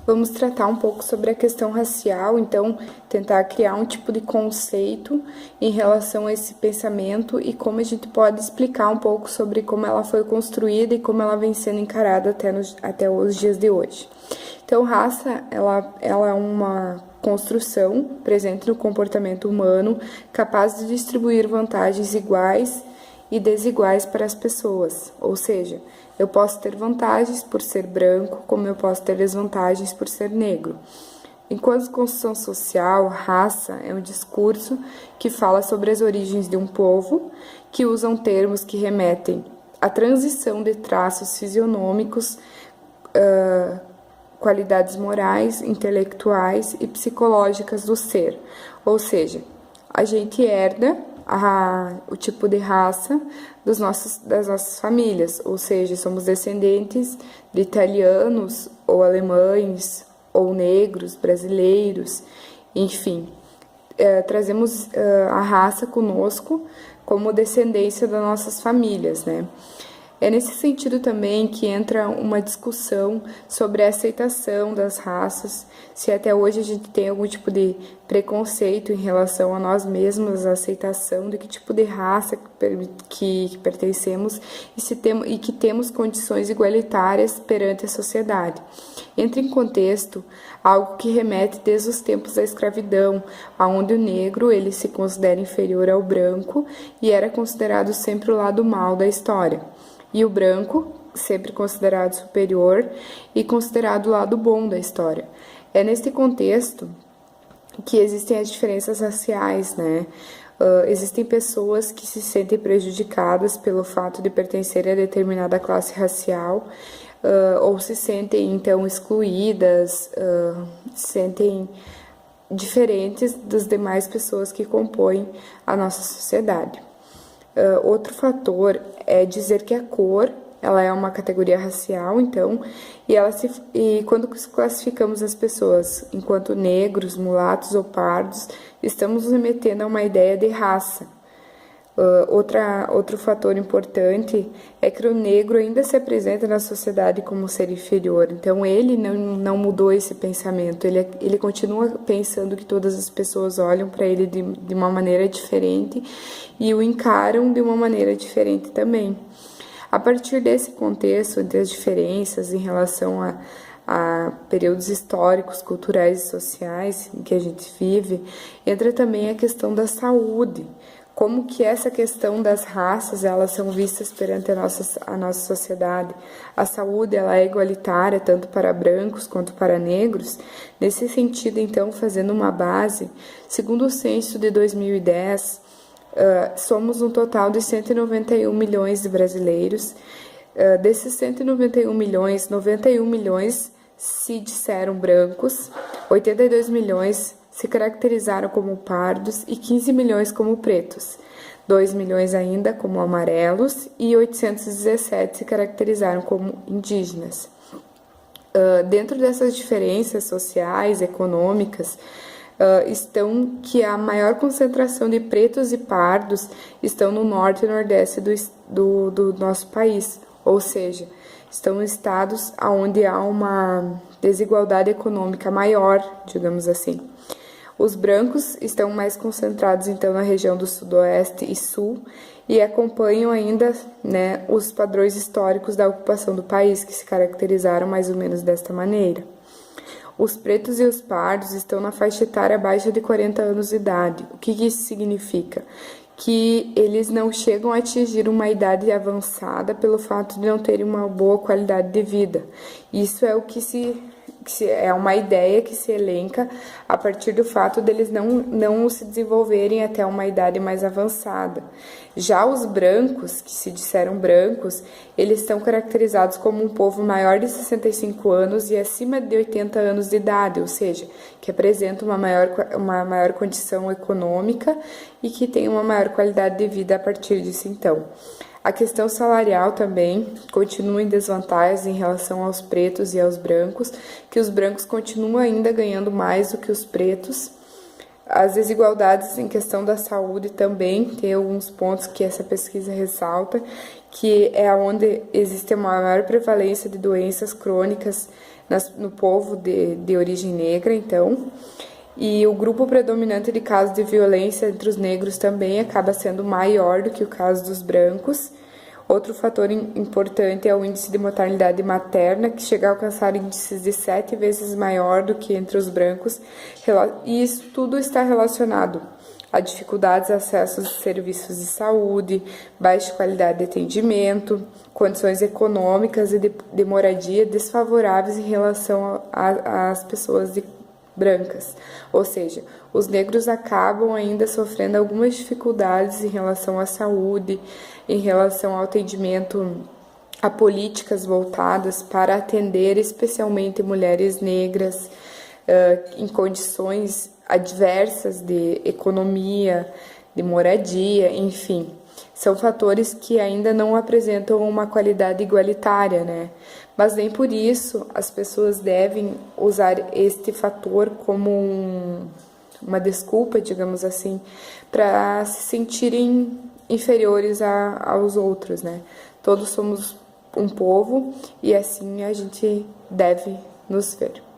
Vamos tratar um pouco sobre a questão racial, então tentar criar um tipo de conceito em relação a esse pensamento e como a gente pode explicar um pouco sobre como ela foi construída e como ela vem sendo encarada até os dias de hoje. Então, raça, ela é uma construção presente no comportamento humano capaz de distribuir vantagens iguais e desiguais para as pessoas, ou seja, eu posso ter vantagens por ser branco, como eu posso ter desvantagens por ser negro. Enquanto construção social, raça é um discurso que fala sobre as origens de um povo, que usam termos que remetem à transição de traços fisionômicos, qualidades morais, intelectuais e psicológicas do ser. Ou seja, a gente herda o tipo de raça das nossas famílias, ou seja, somos descendentes de italianos ou alemães ou negros, brasileiros, enfim, trazemos a raça conosco como descendência das nossas famílias, né? É nesse sentido também que entra uma discussão sobre a aceitação das raças, se até hoje a gente tem algum tipo de preconceito em relação a nós mesmos, a aceitação de que tipo de raça que pertencemos e que temos condições igualitárias perante a sociedade. Entra em contexto algo que remete desde os tempos da escravidão, onde o negro ele se considera inferior ao branco e era considerado sempre o lado mal da história. E o branco, sempre considerado superior e considerado o lado bom da história. É neste contexto que existem as diferenças raciais, né? Existem pessoas que se sentem prejudicadas pelo fato de pertencerem a determinada classe racial, ou se sentem, então, excluídas, se sentem diferentes das demais pessoas que compõem a nossa sociedade. Outro fator é dizer que a cor ela é uma categoria racial, então, e quando classificamos as pessoas enquanto negros, mulatos ou pardos, estamos nos remetendo a uma ideia de raça. Outro fator importante é que o negro ainda se apresenta na sociedade como um ser inferior, então ele não mudou esse pensamento, ele continua pensando que todas as pessoas olham para ele de uma maneira diferente e o encaram de uma maneira diferente também. A partir desse contexto, das diferenças em relação a períodos históricos, culturais e sociais em que a gente vive, entra também a questão da saúde. Como que essa questão das raças, elas são vistas perante a nossa sociedade. A saúde, ela é igualitária, tanto para brancos quanto para negros. Nesse sentido, então, fazendo uma base, segundo o censo de 2010, somos um total de 191 milhões de brasileiros. Desses 191 milhões, 91 milhões se disseram brancos, 82 milhões se caracterizaram como pardos e 15 milhões como pretos, 2 milhões ainda como amarelos e 817 se caracterizaram como indígenas. Dentro dessas diferenças sociais, econômicas, estão que a maior concentração de pretos e pardos estão no norte e nordeste do nosso país, ou seja, estão em estados onde há uma desigualdade econômica maior, digamos assim. Os brancos estão mais concentrados, então, na região do sudoeste e sul e acompanham ainda, né, os padrões históricos da ocupação do país, que se caracterizaram mais ou menos desta maneira. Os pretos e os pardos estão na faixa etária abaixo de 40 anos de idade. O que isso significa? Que eles não chegam a atingir uma idade avançada pelo fato de não terem uma boa qualidade de vida. Isso é o que é uma ideia que se elenca a partir do fato deles não se desenvolverem até uma idade mais avançada. Já os brancos, que se disseram brancos, eles são caracterizados como um povo maior de 65 anos e acima de 80 anos de idade, ou seja, que apresenta uma maior condição econômica e que tem uma maior qualidade de vida a partir disso então. A questão salarial também continua em desvantagem em relação aos pretos e aos brancos, que os brancos continuam ainda ganhando mais do que os pretos. As desigualdades em questão da saúde também tem alguns pontos que essa pesquisa ressalta, que é onde existe uma maior prevalência de doenças crônicas no povo de origem negra, então. E o grupo predominante de casos de violência entre os negros também acaba sendo maior do que o caso dos brancos. Outro fator importante é o índice de mortalidade materna, que chega a alcançar índices de 7 vezes maior do que entre os brancos, e isso tudo está relacionado a dificuldades de acesso a serviços de saúde, baixa qualidade de atendimento, condições econômicas e de moradia desfavoráveis em relação às pessoas brancas. Ou seja, os negros acabam ainda sofrendo algumas dificuldades em relação à saúde, em relação ao atendimento a políticas voltadas para atender especialmente mulheres negras em condições adversas de economia, de moradia, enfim. São fatores que ainda não apresentam uma qualidade igualitária, né? Mas nem por isso as pessoas devem usar este fator como uma desculpa, digamos assim, para se sentirem inferiores aos outros, né? Todos somos um povo e assim a gente deve nos ver.